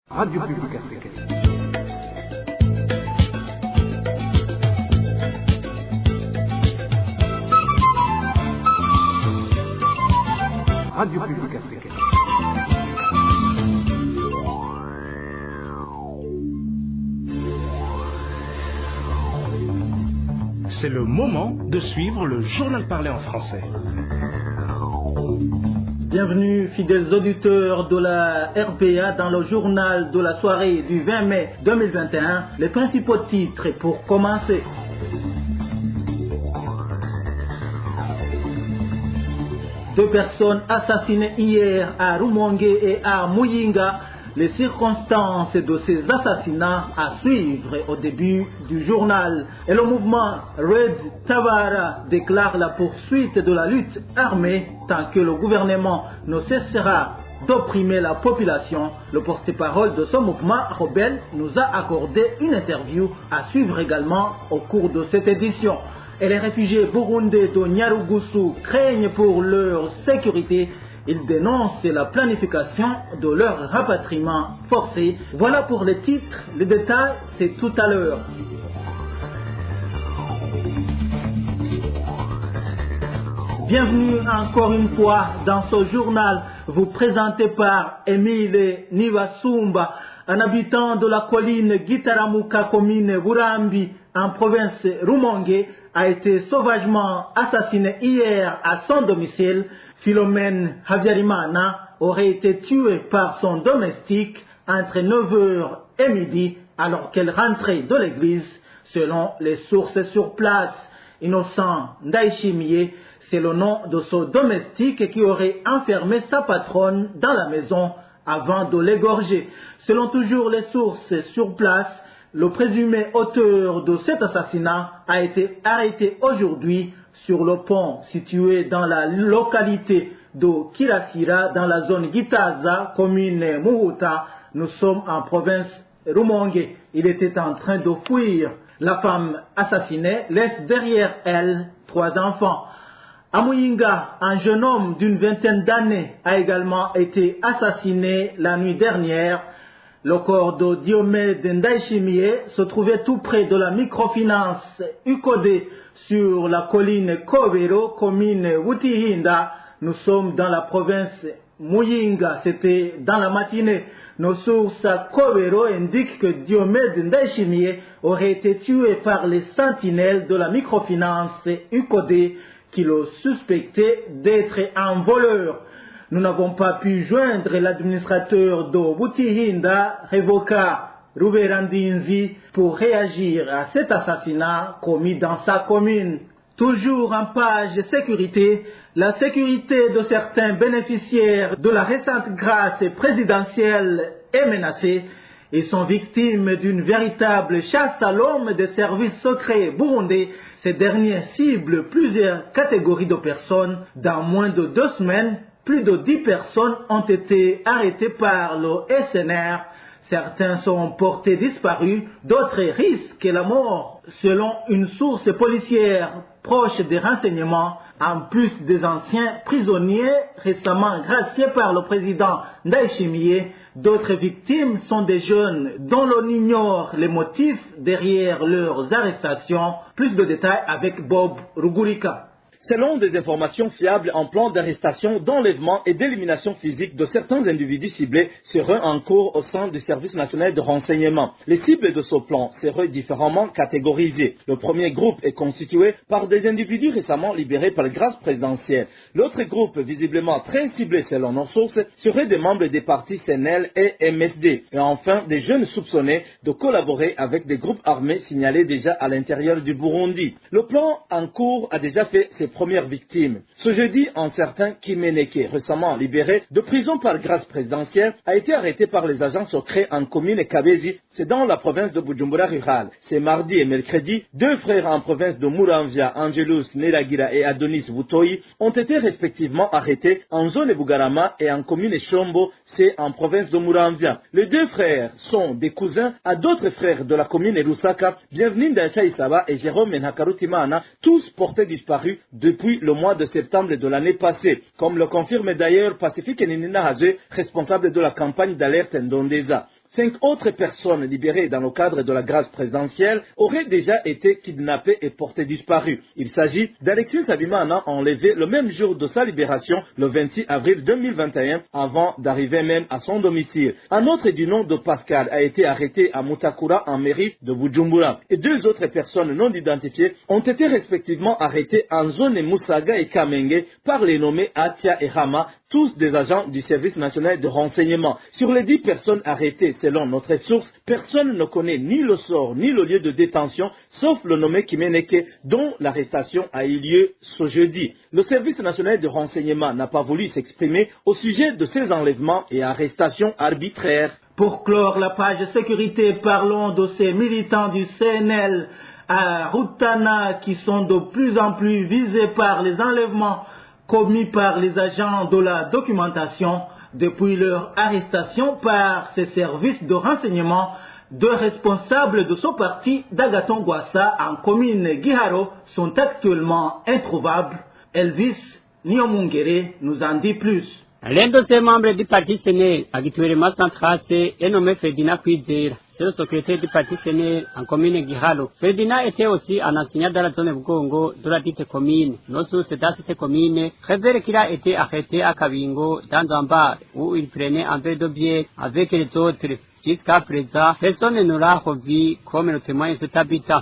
Radio Publique Africaine. Radio Publique Africaine. C'est le moment de suivre le journal parlé en français. Bienvenue, fidèles auditeurs de la RPA, dans le journal de la soirée du 20 mai 2021. Les principaux titres pour commencer. Deux personnes assassinées hier à Rumongue et à Muyinga. Les circonstances de ces assassinats à suivre au début du journal. Et le mouvement Red Tabara déclare la poursuite de la lutte armée tant que le gouvernement ne cessera d'opprimer la population. Le porte-parole de ce mouvement rebelle nous a accordé une interview à suivre également au cours de cette édition. Et les réfugiés burundais de Nyarugusu craignent pour leur sécurité. Ils dénoncent la planification de leur rapatriement forcé. Voilà pour les titres. Les détails, c'est tout à l'heure. Bienvenue encore une fois dans ce journal, vous présenté par Emile Nivasumba, un habitant de la colline Gitaramuka, commune Burambi, en province Rumongue, a été sauvagement assassiné hier à son domicile. Philomène Havyarimana aurait été tuée par son domestique entre 9h et midi alors qu'elle rentrait de l'église, selon les sources sur place. Innocent Ndaishimie, c'est le nom de ce domestique qui aurait enfermé sa patronne dans la maison avant de l'égorger. Selon toujours les sources sur place, le présumé auteur de cet assassinat a été arrêté aujourd'hui sur le pont situé dans la localité de Kirasira, dans la zone Gitaza, commune Muhuta. Nous sommes en province Rumongue. Il était en train de fuir. La femme assassinée laisse derrière elle 3 enfants. À Muyinga, un jeune homme d'une vingtaine d'années a également été assassiné la nuit dernière. Le corps de Diomède Ndaishimie se trouvait tout près de la microfinance UCODE sur la colline Kobero, commune Wutihinda. Nous sommes dans la province Muyinga, c'était dans la matinée. Nos sources à Kobero indiquent que Diomède Ndaishimie aurait été tué par les sentinelles de la microfinance UCODE qui le suspectaient d'être un voleur. Nous n'avons pas pu joindre l'administrateur de Wutihinda, Revoka Ruberandinzi, pour réagir à cet assassinat commis dans sa commune. Toujours en page sécurité, la sécurité de certains bénéficiaires de la récente grâce présidentielle est menacée. Ils sont victimes d'une véritable chasse à l'homme des services secrets burundais. Ces derniers ciblent plusieurs catégories de personnes. Dans moins de 2 semaines, plus de 10 personnes ont été arrêtées par le SNR. Certains sont portés disparus, d'autres risquent la mort, selon une source policière proche des renseignements. En plus des anciens prisonniers récemment graciés par le président Ndaishimie, d'autres victimes sont des jeunes dont l'on ignore les motifs derrière leurs arrestations. Plus de détails avec Bob Rugurika. Selon des informations fiables, un plan d'arrestation, d'enlèvement et d'élimination physique de certains individus ciblés serait en cours au sein du service national de renseignement. Les cibles de ce plan seraient différemment catégorisées. Le premier groupe est constitué par des individus récemment libérés par grâce présidentielle. L'autre groupe, visiblement très ciblé selon nos sources, serait des membres des partis CNL et MSD. Et enfin, des jeunes soupçonnés de collaborer avec des groupes armés signalés déjà à l'intérieur du Burundi. Le plan en cours a déjà fait ses premières victimes. Ce jeudi, un certain Kimeneke, récemment libéré de prison par grâce présidentielle, a été arrêté par les agents secrets en commune Kabezi, c'est dans la province de Bujumbura rurale. C'est mardi et mercredi, 2 frères en province de Muramvya, Angelus Neragira et Adonis Vutoyi, ont été respectivement arrêtés en zone Bugarama et en commune Shombo, c'est en province de Muramvya. Les 2 frères sont des cousins à d'autres frères de la commune Lusaka, Bienvenue Ndacha Isaba et Jérôme Nakarutimana, tous portés disparus depuis le mois de septembre de l'année passée, comme le confirme d'ailleurs Pacifique Ninina Haze, responsable de la campagne d'alerte Ndondeza. 5 autres personnes libérées dans le cadre de la grâce présidentielle auraient déjà été kidnappées et portées disparues. Il s'agit d'Alexis Sabimana, enlevé le même jour de sa libération, le 26 avril 2021, avant d'arriver même à son domicile. Un autre du nom de Pascal a été arrêté à Mutakura en mairie de Bujumbura. Et 2 autres personnes non identifiées ont été respectivement arrêtées en zone Musaga et Kamenge par les nommés Atia et Rama, tous des agents du service national de renseignement. Sur les 10 personnes arrêtées selon notre source, personne ne connaît ni le sort ni le lieu de détention, sauf le nommé Kimeneke, dont l'arrestation a eu lieu ce jeudi. Le service national de renseignement n'a pas voulu s'exprimer au sujet de ces enlèvements et arrestations arbitraires. Pour clore la page sécurité, parlons de ces militants du CNL à Rutana qui sont de plus en plus visés par les enlèvements commis par les agents de la documentation depuis leur arrestation par ces services de renseignement. 2 responsables de ce parti d'Agaton Gwassa en commune Giharo sont actuellement introuvables. Elvis Niomungere nous en dit plus. L'un de ces membres du parti CNL, Agituerema Centrace, est nommé Ferdinand Kwizera. C'est le secrétaire du parti CNL en commune Giharo. Ferdinand était aussi un enseignant dans la zone Bugongo de la dite commune. Nos sources dans cette commune révèlent qu'il a été arrêté à Kabingo dans un bar où il prenait un verre de bière avec les autres. Jusqu'à présent, personne ne l'a revu comme le témoin cet habitant.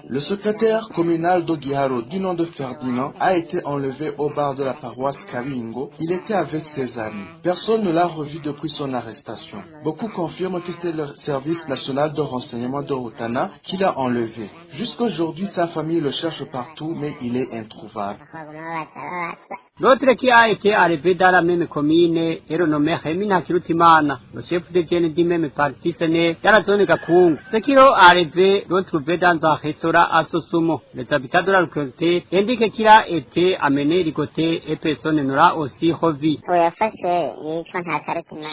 Le secrétaire communal de Giharo du nom de Ferdinand a été enlevé au bar de la paroisse Kabingo. Il était avec ses amis. Personne ne l'a revu depuis son arrestation. Beaucoup confirment que c'est le service national de renseignement de Rutana qui l'a enlevé. Jusqu'aujourd'hui, sa famille le cherche partout, mais il est introuvable. L'autre qui a été arrivé dans la même commune est renommé Remina Kirutimana, le chef de gêne du même parti CNL dans la zone Gakungu. Ce qui est arrivé l'ont trouvé dans un restaurant à Sosumo. Les habitants de la localité indiquent qu'il a été amené ligoté et personne ne l'a aussi revu.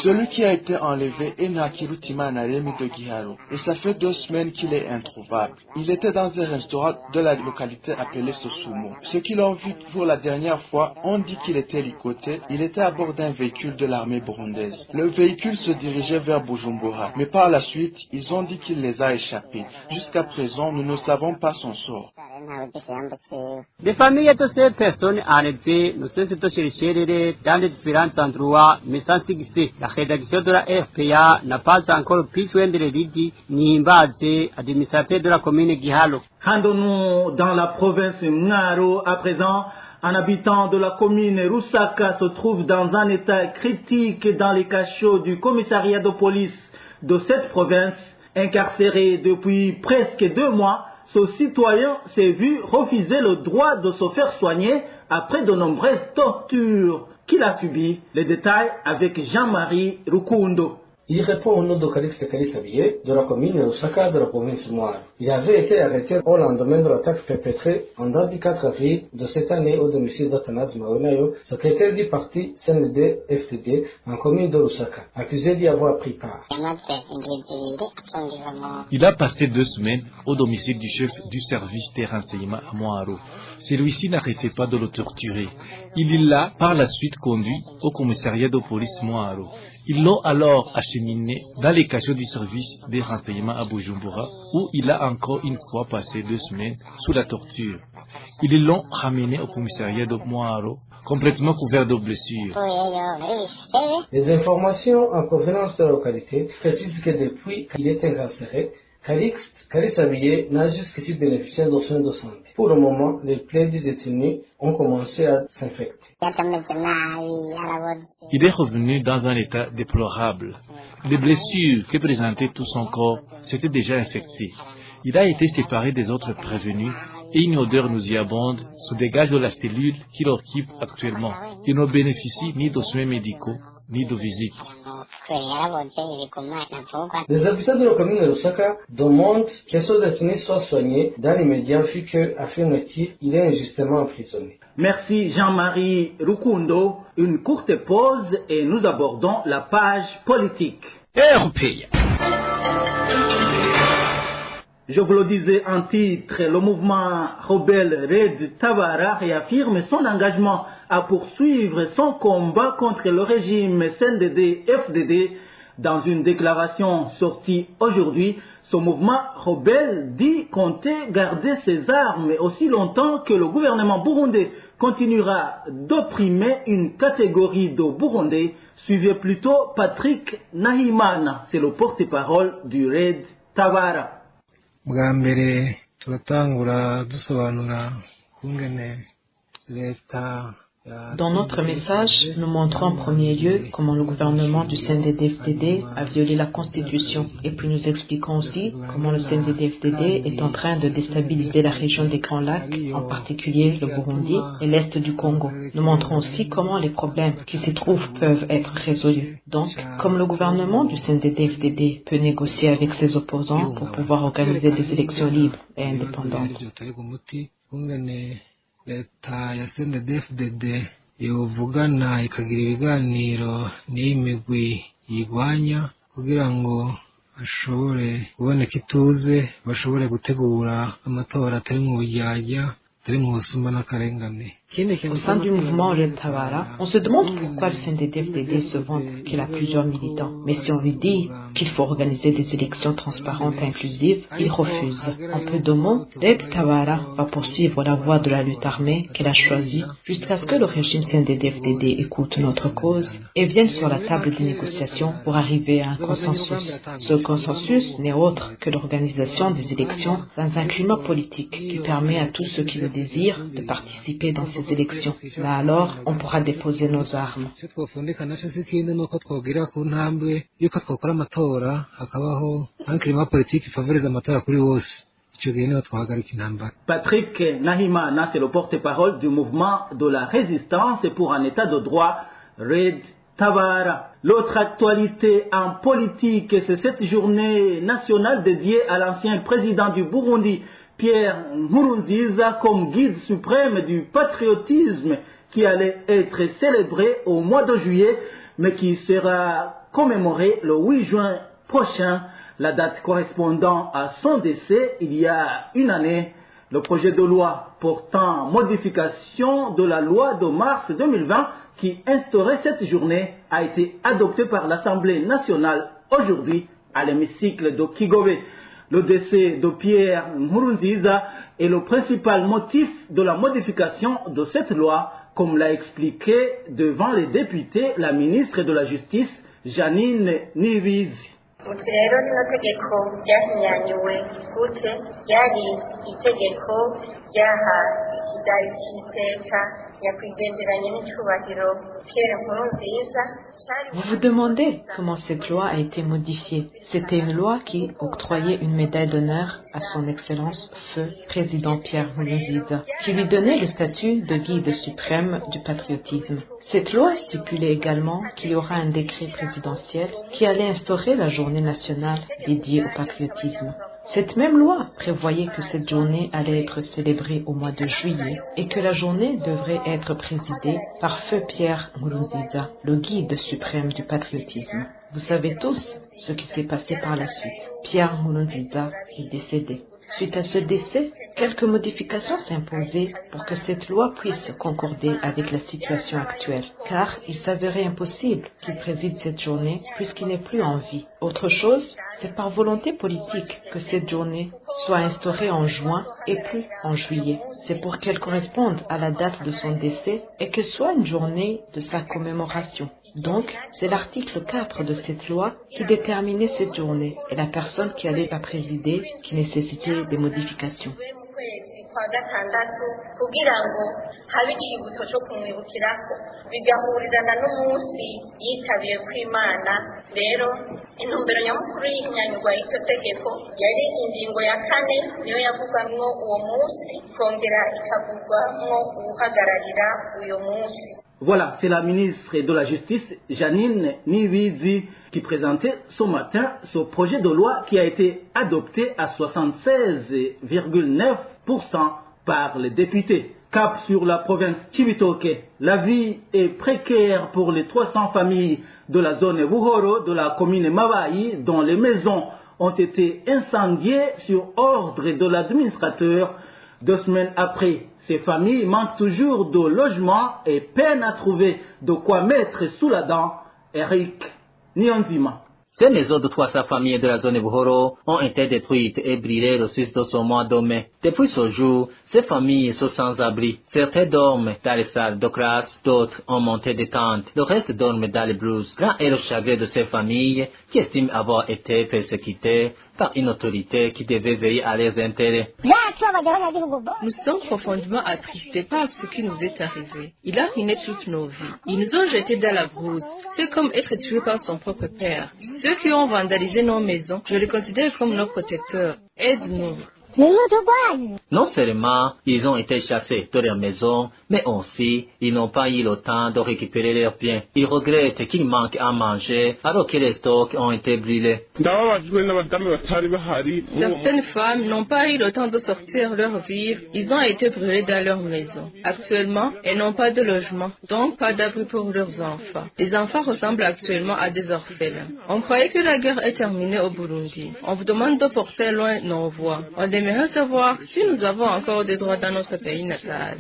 Celui qui a été enlevé est Nakirutimana Remi de Giharo et ça fait 2 semaines qu'il est introuvable. Il était dans un restaurant de la localité appelé Sosumo. Ceux qui l'ont vu pour la dernière fois ont dit qu'il était ligoté. Il était à bord d'un véhicule de l'armée burundaise. Le véhicule se dirigeait vers Bujumbura, mais par la suite, ils ont dit qu'il les a échappés. Jusqu'à présent, nous ne savons pas son sort. Les familles de ces personnes arrivées ne cessent de chercher dans les différents endroits, mais sans succès. La rédaction de la RPA n'a pas encore pu joindre Lidi Nimbaze, administrateur de la commune Gihalo. Rendons-nous dans la province Ngaro à présent. Un habitant de la commune Rusaka se trouve dans un état critique dans les cachots du commissariat de police de cette province. Incarcéré depuis presque 2 mois, ce citoyen s'est vu refuser le droit de se faire soigner après de nombreuses tortures qu'il a subies. Les détails avec Jean-Marie Rukundo. Il répond au nom de Calixte Kalisabié de la commune Rusaka de la province Moire. Il avait été arrêté au lendemain de l'attaque perpétrée en date du 4 avril de cette année au domicile d'Athanas Maonayo, secrétaire du parti CND-FTD en commune de Rusaka, accusé d'y avoir pris part. Il a passé 2 semaines au domicile du chef du service des renseignements à Moaro. Celui-ci n'arrêtait pas de le torturer. Il l'a par la suite conduit au commissariat de police Moaro. Ils l'ont alors acheminé dans les cachots du service des renseignements à Bujumbura, où il a encore une fois passé 2 semaines sous la torture. Ils l'ont ramené au commissariat de Moaro, complètement couvert de blessures. Les informations en provenance de la localité précisent que depuis qu'il est incarcéré, Calixte Kalisabié n'a jusqu'ici bénéficié de soins de santé. Pour le moment, les plaies du détenu ont commencé à s'infecter. Il est revenu dans un état déplorable. Les blessures que présentait tout son corps s'étaient déjà infectées. Il a été séparé des autres prévenus et une odeur nauséabonde se dégage de la cellule qu'il occupe actuellement. Il ne bénéficie ni de soins médicaux ni de visites. Les habitants de la commune de Lusaka demandent que ce détenu soit soigné dans l'immédiat vu que, affirme-t-il, il est injustement emprisonné. Merci Jean-Marie Rukundo. Une courte pause et nous abordons la page politique. RPA. Je vous le disais en titre, le mouvement rebelle Red Tabara réaffirme son engagement à poursuivre son combat contre le régime CNDD-FDD. Dans une déclaration sortie aujourd'hui, ce mouvement rebelle dit compter garder ses armes aussi longtemps que le gouvernement burundais continuera d'opprimer une catégorie de Burundais. Suivez plutôt Patrick Nahimana, c'est le porte-parole du Red Tabara. bwa mbere turatangura dusobanura kungene leta. Dans notre message, nous montrons en premier lieu comment le gouvernement du CNDD-FDD a violé la Constitution et puis nous expliquons aussi comment le CNDD-FDD est en train de déstabiliser la région des Grands Lacs, en particulier le Burundi et l'Est du Congo. Nous montrons aussi comment les problèmes qui s'y trouvent peuvent être résolus. Donc, comme le gouvernement du CNDD-FDD peut négocier avec ses opposants pour pouvoir organiser des élections libres et indépendantes. Leta ya CNDD-FDD yovugana ikagira ibiganiro n'imigwi yigwanya kugira ngo bashobore kuboneka ituze, bashobore gutegura amatora atari mu buryarya, atari mu busuma n'akarengane. Au sein du mouvement Red Tabara, on se demande pourquoi le CNDD-FDD se vante qu'il a plusieurs militants. Mais si on lui dit qu'il faut organiser des élections transparentes et inclusives, il refuse. En peu de mots, Red Tabara va poursuivre la voie de la lutte armée qu'elle a choisie jusqu'à ce que le régime CNDD-FDD écoute notre cause et vienne sur la table des négociations pour arriver à un consensus. Ce consensus n'est autre que l'organisation des élections dans un climat politique qui permet à tous ceux qui le désirent de participer dans ces élections. Là alors, on pourra déposer nos armes. Patrick Nahimana, c'est le porte-parole du mouvement de la résistance pour un état de droit Red Tabara. L'autre actualité en politique, c'est cette journée nationale dédiée à l'ancien président du Burundi, Pierre Nkurunziza, comme guide suprême du patriotisme qui allait être célébré au mois de juillet, mais qui sera commémoré le 8 juin prochain, la date correspondant à son décès il y a une année. Le projet de loi portant modification de la loi de mars 2020 qui instaurait cette journée a été adopté par l'Assemblée nationale aujourd'hui à l'hémicycle de Kigobe. Le décès de Pierre Nkurunziza est le principal motif de la modification de cette loi, comme l'a expliqué devant les députés la ministre de la Justice, Janine Niyibizi. rero rino tegeko ryahinyanyuwe gute ryari itegeko ryaha ikidari cy'iteka nyakwigenderanye n'icyubahiro Pierre Nkurunziza. Vous vous demandez comment cette loi a été modifiée. C'était une loi qui octroyait une médaille d'honneur à son Excellence Feu Président Pierre Nkurunziza, qui lui donnait le statut de guide suprême du patriotisme. Cette loi stipulait également qu'il y aura un décret présidentiel qui allait instaurer la journée nationale dédiée au patriotisme. Cette même loi prévoyait que cette journée allait être célébrée au mois de juillet et que la journée devrait être présidée par Feu Pierre Nkurunziza, le guide suprême du patriotisme. Vous savez tous ce qui s'est passé par la suite. Pierre Nkurunziza est décédé. Suite à ce décès, quelques modifications s'imposaient pour que cette loi puisse concorder avec la situation actuelle, car il s'avérait impossible qu'il préside cette journée puisqu'il n'est plus en vie. Autre chose, c'est par volonté politique que cette journée soit instaurée en juin et plus en juillet. C'est pour qu'elle corresponde à la date de son décès et qu'elle soit une journée de sa commémoration. Donc, c'est l'article 4 de cette loi qui déterminait cette journée et la personne qui allait la présider qui nécessitait des modifications. kwa gatandatu kugira ngo habe icyibutso cyo kumwibukirako bigahurirana n'umunsi yitabiye kw'Imana. Rero intumbero nyamukuru y'ihinyanyurwa y'iryo tegeko yari ingingo ya 4 niyo yavugwamwo uwo munsi kongera ikavugwamwo uhagararira uyo munsi. Voilà, c'est la ministre de la Justice, Janine Niyibizi, qui présentait ce matin ce projet de loi qui a été adopté à 76,9% par les députés. Cap sur la province Cibitoke, la vie est précaire pour les 300 familles de la zone Buhoro de la commune Mabayi, dont les maisons ont été incendiés sur ordre de l'administrateur. 2 semaines après, ces familles manquent toujours de logement et peinent à trouver de quoi mettre sous la dent. Eric Nionzima. Ces maisons de 300 familles de la zone Buhoro ont été détruites et brûlées le 6 de ce mois de mai. Depuis ce jour, ces familles sont sans abri. Certains dorment dans les salles de classe, d'autres ont monté des tentes, le reste dorment dans les blouses. Grand est le chagrin de ces familles qui estiment avoir été persécutées par une autorité qui devait veiller à leurs intérêts. Nous sommes profondément attristés par ce qui nous est arrivé. Il a ruiné toutes nos vies. Ils nous ont jetés dans la brousse. C'est comme être tué par son propre père. Ceux qui ont vandalisé nos maisons, je les considère comme nos protecteurs. Aide-nous. Non seulement ils ont été chassés de leur maison, mais aussi ils n'ont pas eu le temps de récupérer leurs biens. Ils regrettent qu'il manque à manger alors que les stocks ont été brûlés. Certaines femmes n'ont pas eu le temps de sortir leurs vivres. Ils ont été brûlés dans leur maison. Actuellement, elles n'ont pas de logement, donc pas d'abri pour leurs enfants. Les enfants ressemblent actuellement à des orphelins. On croyait que la guerre est terminée au Burundi. On vous demande de porter loin nos voix. On aimerait savoir si nous avons encore des droits dans notre pays natal.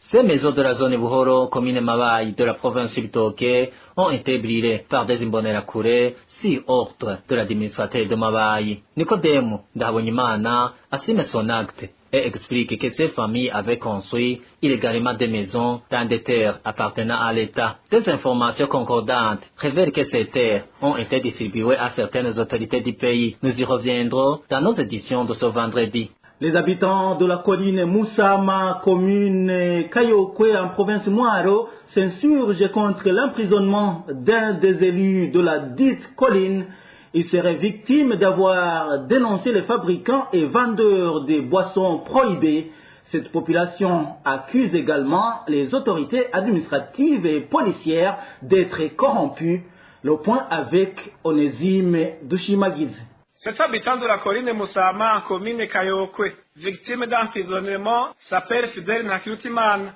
Ces maisons de la zone Buhoro, commune Mabayi de la province Cibitoke, ont été brûlées par des Imbonerakure sur ordre de l'administrateur de Mabayi. Nicodemo Ndabonyimana assume son acte et explique que ces familles avaient construit illégalement des maisons dans des terres appartenant à l'État. Des informations concordantes révèlent que ces terres ont été distribuées à certaines autorités du pays. Nous y reviendrons dans nos éditions de ce vendredi. Les habitants de la colline Moussama, commune Kayokwe en province Mwaro, s'insurgent contre l'emprisonnement d'un des élus de la dite colline. Il serait victime d'avoir dénoncé les fabricants et vendeurs des boissons prohibées. Cette population accuse également les autorités administratives et policières d'être corrompues. Le point avec Onésime Dushimagize. Cet habitant de la colline Moussama en commune Kayokwe, victime d'emprisonnement, s'appelle Fidel Nakyutimana.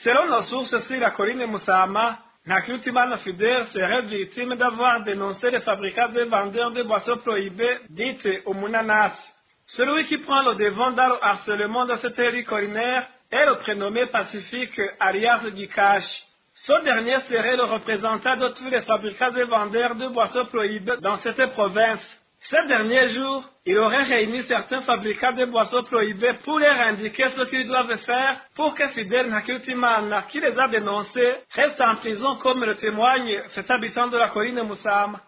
Selon nos sources sur la colline Moussama, Nakyutimana Fidel serait victime d'avoir dénoncé les fabricants et vendeurs de boissons prohibées dites Omunanas. Celui qui prend le devant dans le harcèlement de cet élu collinaire est le prénommé pacifique Arias Gikashi. Ce dernier serait le représentant de tous les fabricants et vendeurs de boissons prohibées dans cette province. Ces derniers jours, il aurait réuni certains fabricants de boissons prohibées pour leur indiquer ce qu'ils doivent faire pour que Fidel Nakyutimana, qui les a dénoncés, reste en prison comme le témoigne cet habitant de la colline Moussama.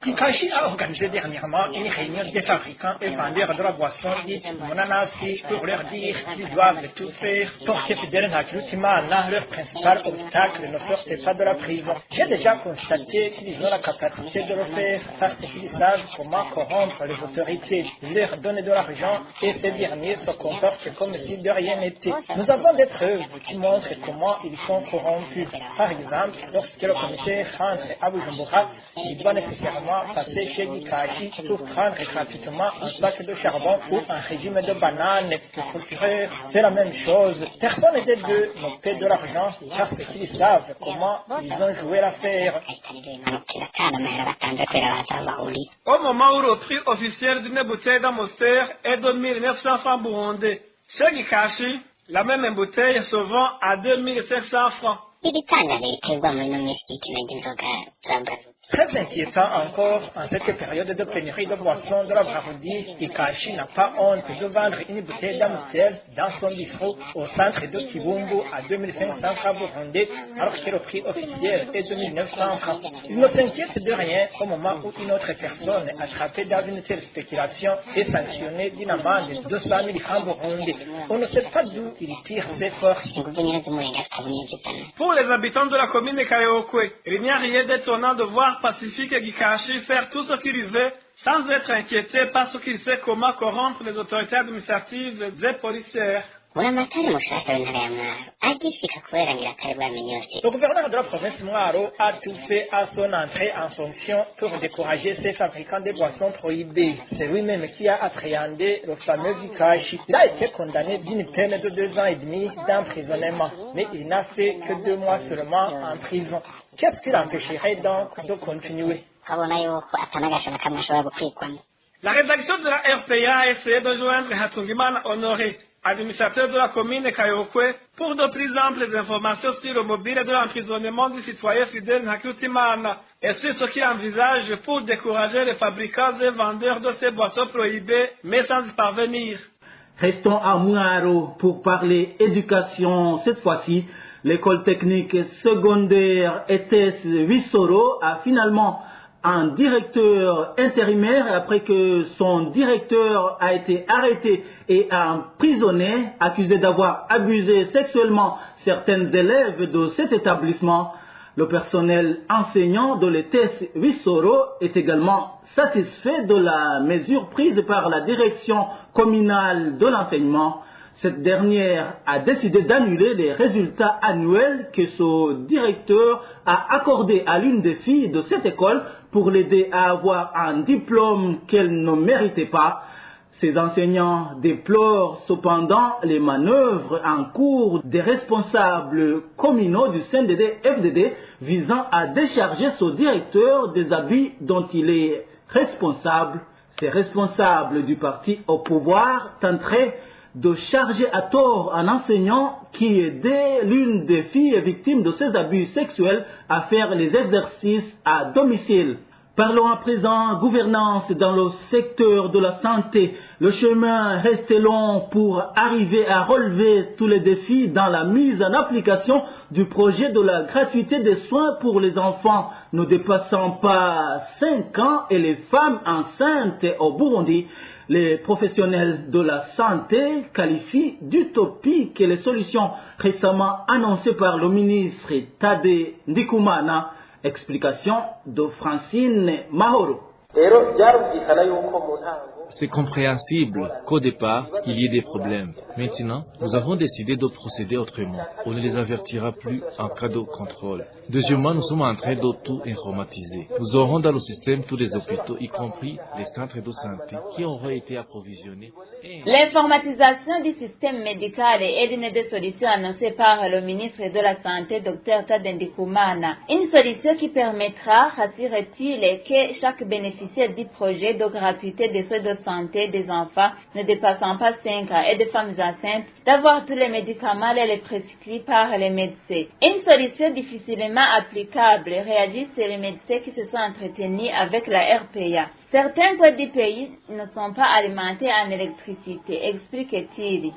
Gikashi a organisé dernièrement une réunion des fabricants et vendeurs de la boisson dite Monanasi pour leur dire qu'ils doivent tout faire pour que Fidel Nakyutimana, leur principal obstacle, ne sorte pas de la prison. J'ai déjà constaté qu'ils ont la capacité de le faire parce qu'ils savent comment corrompre les autorités. Ils leur donnent de l'argent et ces derniers se comportent comme si de rien n'était. Nous avons des preuves qui montrent comment ils sont corrompus. Par exemple, lorsque le commissaire rentre à Bujumbura, il doit nécessairement passer chez Gikashi pour prendre gratuitement un sac de charbon ou un régime de bananes. Le procureur fait la même chose. Personne des deux ne paie de l'argent parce qu'ils savent comment ils ont joué l'affaire. Au moment où le prix officiel d'une bouteille d'Amster est de 1900 francs burundais, chez Gikashi, la même bouteille se vend à 2500 francs. Très inquiétant encore, en cette période de pénurie de boissons de la Bravoudie, Gikashi n'a pas honte de vendre une bouteille d'Amstel dans son bistrot au centre de Kibumbu à 2500 francs burundais, alors que le prix officiel est de 1900 francs. Il ne s'inquiète de rien au moment où une autre personne attrapée dans une telle spéculation est sanctionnée d'une amende de 200 000 francs burundais. On ne sait pas d'où il tire ses forces. Pour les habitants de la commune de Kayokwe, il n'y a rien d'étonnant de voir Pacifique et Gikashi faire tout ce qu'il veut sans être inquiété parce qu'il sait comment corrompre les autorités administratives et policières. Le gouverneur de la province Mwaro a tout fait à son entrée en fonction pour décourager ces fabricants de boissons prohibées. C'est lui-même qui a appréhendé le fameux Vikashi. Il a été condamné d'une peine de 2 ans et demi d'emprisonnement, mais il n'a fait que 2 mois seulement en prison. Qu'est-ce qui l'empêcherait donc de continuer? La rédaction de la RPA a essayé de joindre Hatungimana Honoré, administrateur de la commune Kayokwe, pour de plus amples informations sur le mobile de l'emprisonnement du citoyen fidèle Nakutimana et sur ce qu'il envisage pour décourager les fabricants et vendeurs de ces boissons prohibées, mais sans y parvenir. Restons à Mwaro pour parler éducation. Cette fois-ci, l'école technique secondaire ETS Wissoro a finalement un directeur intérimaire après que son directeur a été arrêté et emprisonné, accusé d'avoir abusé sexuellement certains élèves de cet établissement. Le personnel enseignant de l'ETS Wissoro est également satisfait de la mesure prise par la direction communale de l'enseignement. Cette dernière a décidé d'annuler les résultats annuels que ce directeur a accordés à l'une des filles de cette école pour l'aider à avoir un diplôme qu'elle ne méritait pas. Ces enseignants déplorent cependant les manœuvres en cours des responsables communaux du CNDD-FDD visant à décharger ce directeur des abus dont il est responsable. Ces responsables du parti au pouvoir tenteraient de charger à tort un enseignant qui aidait l'une des filles victimes de ces abus sexuels à faire les exercices à domicile. Parlons à présent gouvernance dans le secteur de la santé. Le chemin reste long pour arriver à relever tous les défis dans la mise en application du projet de la gratuité des soins pour les enfants ne dépassant pas 5 ans et les femmes enceintes au Burundi. Les professionnels de la santé qualifient d'utopiques les solutions récemment annoncées par le ministre Tade Ndikumana. Explication de Francine Mahoro. C'est compréhensible qu'au départ, il y ait des problèmes. Maintenant, nous avons décidé de procéder autrement. On ne les avertira plus en cas de contrôle. Deuxièmement, nous sommes en train de tout informatiser. Nous aurons dans le système tous les hôpitaux, y compris les centres de santé, qui auront été approvisionnés. L'informatisation du système médical est l'une des solutions annoncées par le ministre de la Santé, Dr Tade Ndikumana. Une solution qui permettra, rassure-t-il, que chaque bénéficiaire du projet de gratuité des soins de santé des enfants ne dépassant pas 5 ans et des femmes enceintes d'avoir tous les médicaments et les prescrits par les médecins. Une solution difficilement applicable, réagissent les médecins qui se sont entretenus avec la RPA. Certains coins du pays ne sont pas alimentés en électricité, explique-t-il.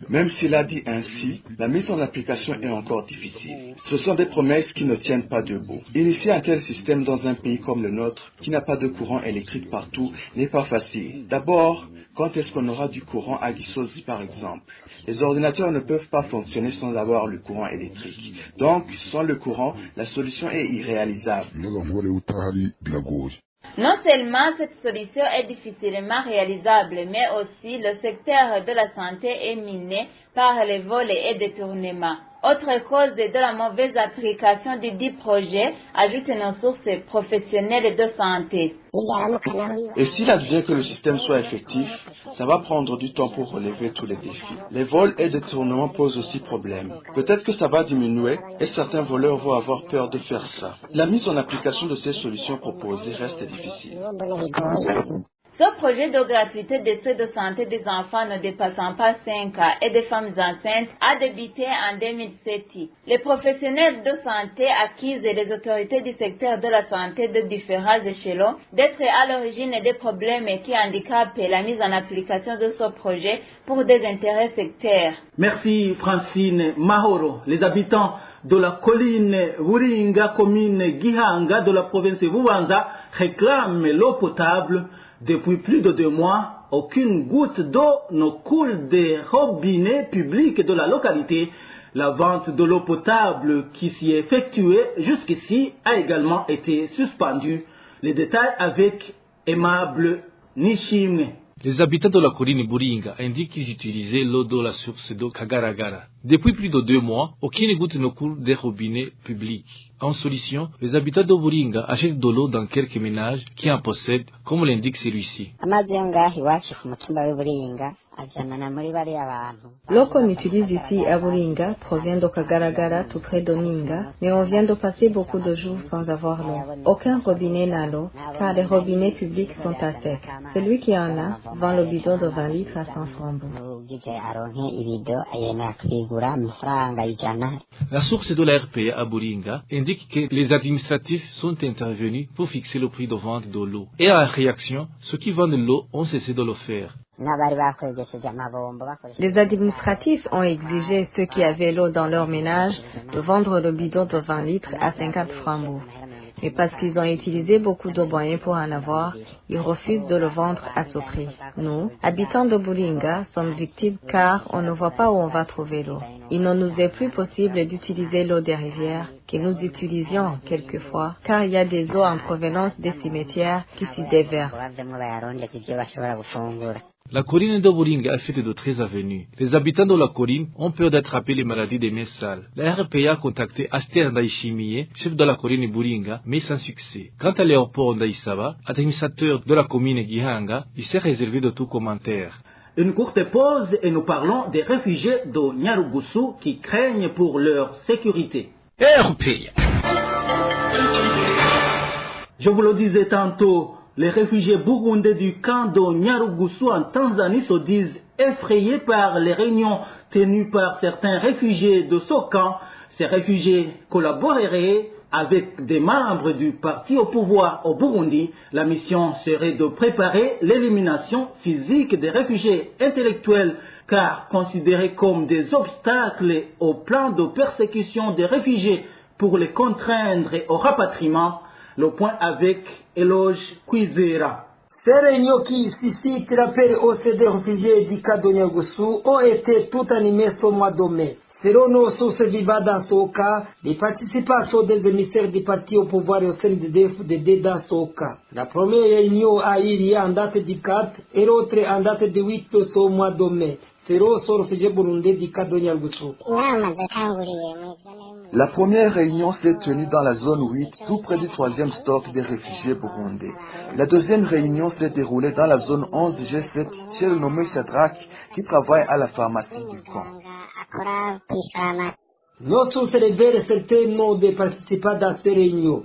Même s'il a dit ainsi, la mise en application est encore difficile. Ce sont des promesses qui ne tiennent pas debout. Initier un tel système dans un pays comme le nôtre, qui n'a pas de courant électrique partout, n'est pas facile. D'abord, quand est-ce qu'on aura du courant à Gisozi par exemple? Les ordinateurs ne peuvent pas fonctionner sans avoir le courant électrique. Donc, sans le courant, la solution est irréalisable. Non seulement cette solution est difficilement réalisable, mais aussi le secteur de la santé est miné par les vols et détournements. Autre cause de la mauvaise application du dit projet, ajoute nos sources professionnelles de santé. Et s'il advient que le système soit effectif, ça va prendre du temps pour relever tous les défis. Les vols et détournements posent aussi problème. Peut-être que ça va diminuer et certains voleurs vont avoir peur de faire ça. La mise en application de ces solutions proposées reste difficile. Ce projet de gratuité des soins de santé des enfants ne dépassant pas 5 ans et des femmes enceintes a débuté en 2007. Les professionnels de santé accusent les autorités du secteur de la santé de différents échelons d'être à l'origine des problèmes qui handicapent la mise en application de ce projet pour des intérêts sectaires. Merci Francine Mahoro. Les habitants de la colline Wuringa, commune Gihanga de la province de Bubanza réclament l'eau potable. Depuis plus de 2 mois, aucune goutte d'eau ne coule des robinets publics de la localité. La vente de l'eau potable qui s'y est effectuée jusqu'ici a également été suspendue. Les détails avec Aimable Nishimwe. Les habitants de la colline Buringa indiquent qu'ils utilisaient l'eau de la source de Kagaragara. Depuis plus de 2 mois, aucune goutte ne coule des robinets publics. En solution, les habitants de Buringa achètent de l'eau dans quelques ménages qui en possèdent, comme l'indique celui-ci. L'eau qu'on utilise ici à Buringa provient de Kagaragara tout près de Ninga, mais on vient de passer beaucoup de jours sans avoir l'eau. Aucun robinet n'a l'eau, car les robinets publics sont à sec. Celui qui en a vend le bidon de 20 litres à 100 francs. La source de la RPA à Buringa indique que les administratifs sont intervenus pour fixer le prix de vente de l'eau. Et en réaction, ceux qui vendent l'eau ont cessé de le faire. Les administratifs ont exigé ceux qui avaient l'eau dans leur ménage de vendre le bidon de 20 litres à 50 francs. Mais parce qu'ils ont utilisé beaucoup de moyens pour en avoir, ils refusent de le vendre à ce prix. Nous, habitants de Buringa, sommes victimes car on ne voit pas où on va trouver l'eau. Il ne nous est plus possible d'utiliser l'eau des rivières que nous utilisions quelquefois, car il y a des eaux en provenance des cimetières qui s'y déversent. La colline de Buringa est faite de 13 avenues. Les habitants de la colline ont peur d'attraper les maladies des mains sales. La RPA a contacté Aster Ndaishimiye, chef de la colline Buringa, mais sans succès. Quant à Léopold Ndaisaba, administrateur de la commune Gihanga, il s'est réservé de tout commentaire. Une courte pause et nous parlons des réfugiés de Nyarugusu qui craignent pour leur sécurité. RPA. Je vous le disais tantôt, les réfugiés burundais du camp de Nyarugusu en Tanzanie se disent effrayés par les réunions tenues par certains réfugiés de ce camp. Ces réfugiés collaboreraient avec des membres du parti au pouvoir au Burundi. La mission serait de préparer l'élimination physique des réfugiés intellectuels, car considérés comme des obstacles au plan de persécution des réfugiés pour les contraindre au rapatriement. Le point avec Eloge Kwizera. Ces réunions qui suscitent l'appel aux des réfugiés du camp de Nyarugusu ont été toutes animées ce mois de mai. Selon nos sources vivantes dans ce cas, les participants sont des émissaires du parti au pouvoir et au sein de DFDD dans ce cas. La première réunion a eu lieu en date du 4 et l'autre en date du 8 de ce mois de mai. La première réunion s'est tenue dans la zone 8, tout près du 3e stock des réfugiés burundais. La deuxième réunion s'est déroulée dans la zone 11 G7 chez le nommé Shadrach qui travaille à la pharmacie du camp. Nos sources révèlent certains noms des participants dans ces réunions.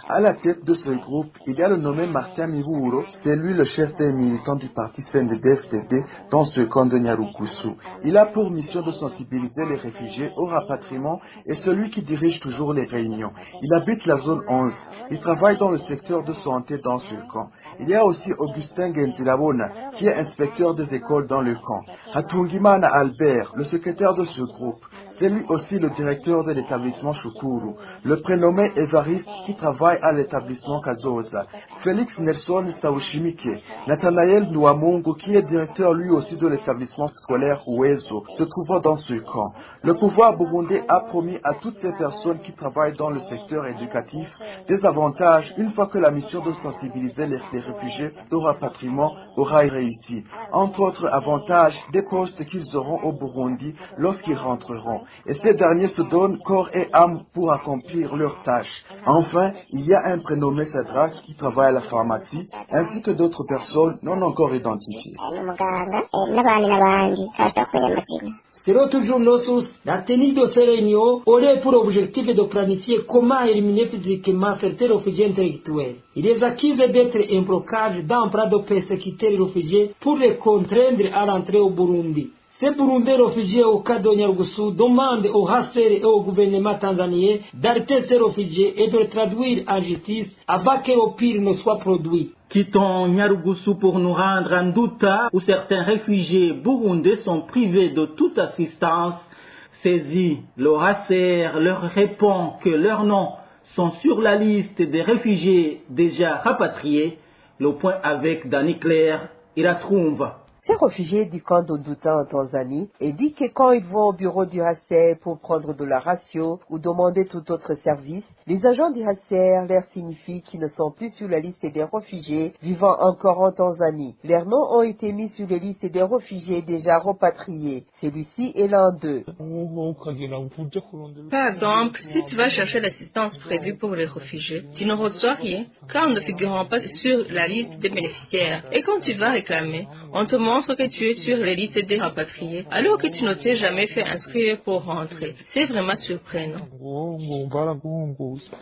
À la tête de ce groupe, il y a le nommé Martin Miburo, c'est lui le chef des militants du parti CNDD-FDD dans ce camp de Nyarugusu. Il a pour mission de sensibiliser les réfugiés au rapatriement et celui qui dirige toujours les réunions. Il habite la zone 11. Il travaille dans le secteur de santé dans ce camp. Il y a aussi Augustin Gentilabona, qui est inspecteur des écoles dans le camp. Hatungimana Albert, le secrétaire de ce groupe. C'est lui aussi le directeur de l'établissement Shukuru, le prénommé Evariste qui travaille à l'établissement Kazoza, Félix Nelson Saushimike, Nathanaël Nouamongo qui est directeur lui aussi de l'établissement scolaire Uezo, se trouvant dans ce camp. Le pouvoir burundais a promis à toutes ces personnes qui travaillent dans le secteur éducatif des avantages une fois que la mission de sensibiliser les réfugiés au rapatriement aura réussi. Entre autres avantages, des postes qu'ils auront au Burundi lorsqu'ils rentreront. Et ces derniers se donnent corps et âme pour accomplir leurs tâches. Enfin, il y a un prénommé Shadrach qui travaille à la pharmacie, ainsi que d'autres personnes non encore identifiées. Selon toujours nos sources, la tenue de ces réunions aurait pour objectif de planifier comment éliminer physiquement certains réfugiés intellectuels. Il les accuse d'être implacables dans un plan de persécuter les réfugiés pour les contraindre à rentrer au Burundi. Ces Burundais réfugiés au cas de Nyarugusu demandent au HCR et au gouvernement tanzanien d'arrêter ces réfugiés et de les traduire en justice avant que le pire ne soit produit. Quittons Nyarugusu pour nous rendre en Douta, où certains réfugiés burundais sont privés de toute assistance. Saisis, le HCR leur répond que leurs noms sont sur la liste des réfugiés déjà rapatriés. Le point avec Dani Claire, il la trouve. Ces réfugiés du camp de Douta en Tanzanie indiquent que quand ils vont au bureau du HCR pour prendre de la ratio ou demander tout autre service, Les agents du HCR leur signifient qu'ils ne sont plus sur la liste des réfugiés vivant encore en Tanzanie. Leurs noms ont été mis sur les listes des réfugiés déjà repatriés. Celui-ci est l'un d'eux. Par exemple, si tu vas chercher l'assistance prévue pour les réfugiés, tu ne reçois rien car nous ne figurons pas sur la liste des bénéficiaires. Et quand tu vas réclamer, on te montre que tu es sur les listes des rapatriés alors que tu ne t'es jamais fait inscrire pour rentrer. C'est vraiment surprenant.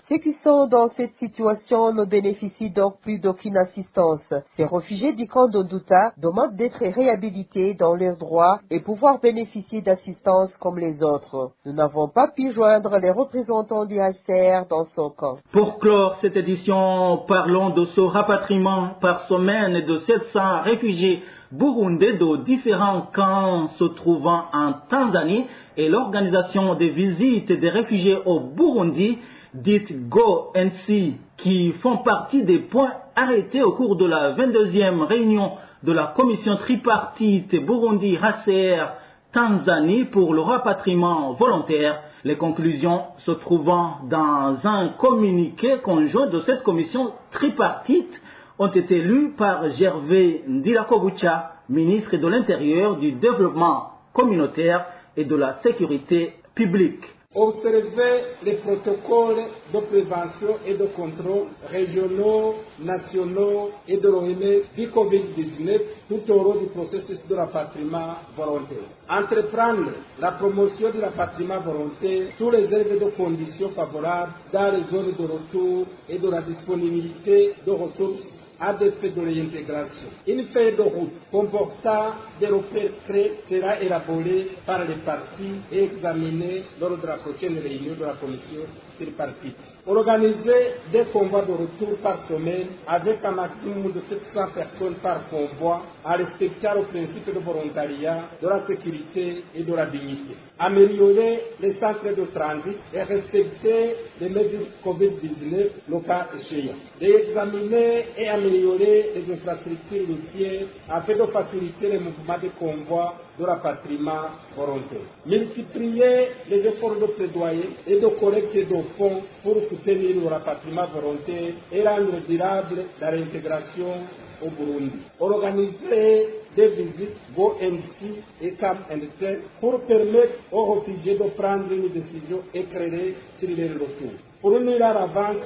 Ceux qui sont dans cette situation ne bénéficient donc plus d'aucune assistance. Ces réfugiés du camp d'Oduta demandent d'être réhabilités dans leurs droits et pouvoir bénéficier d'assistance comme les autres. Nous n'avons pas pu joindre les représentants du HCR dans son camp. Pour clore cette édition, parlons de ce rapatriement par semaine de 700 réfugiés burundais de différents camps se trouvant en Tanzanie et l'organisation des visites des réfugiés au Burundi, dite Go&See, qui font partie des points arrêtés au cours de la 22e réunion de la commission tripartite Burundi-HCR Tanzanie pour le rapatriement volontaire. Les conclusions se trouvant dans un communiqué conjoint de cette commission tripartite ont été lues par Gervais Ndirakobucha, ministre de l'Intérieur, du Développement communautaire et de la Sécurité publique. Observer les protocoles de prévention et de contrôle régionaux, nationaux et de l'OMS du Covid-19 tout au long du processus de rapatriement volontaire. Entreprendre la promotion du rapatriement volontaire sous les aides de conditions favorables dans les zones de retour et de la disponibilité de ressources à des faits de réintégration. Une feuille de route comportant des repères clés sera élaborée par les parties et examinée lors de la prochaine réunion de la commission tripartite. Organiser des convois de retour par semaine avec un maximum de 700 personnes par convoi en respectant le principe de volontariat, de la sécurité et de la dignité. Améliorer les centres de transit et respecter les mesures Covid-19, le cas échéant. Examiner et améliorer les infrastructures routières afin de faciliter les mouvements de convois de rapatriement volontaire. Multiplier les efforts de plaidoyer et de collecte de fonds pour soutenir le rapatriement volontaire et rendre durable la réintégration au Burundi. Organiser des visites Go&See et Camp & Tel pour permettre aux réfugiés de prendre une décision éclairée sur leur retour. Fournir à l'avance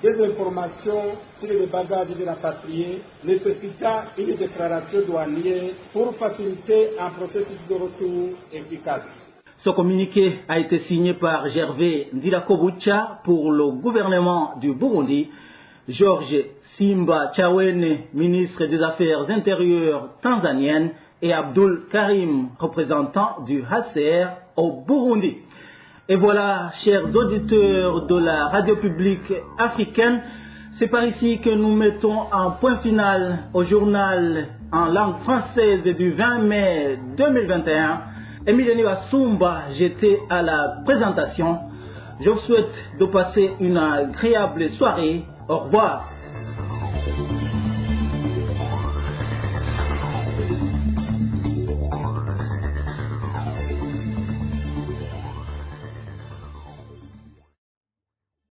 des informations sur les bagages de rapatriés nécessitant une déclaration douanière pour faciliter un processus de retour efficace. Ce communiqué a été signé par Gervais Ndirakobucha pour le gouvernement du Burundi, Georges Simba Chawene, ministre des Affaires intérieures tanzanienne, et Abdul Karim, représentant du HCR au Burundi. Et voilà, chers auditeurs de la radio publique africaine, c'est par ici que nous mettons un point final au journal en langue française du 20 mai 2021. Émile Niwasumba, j'étais à la présentation. Je vous souhaite de passer une agréable soirée. Au revoir.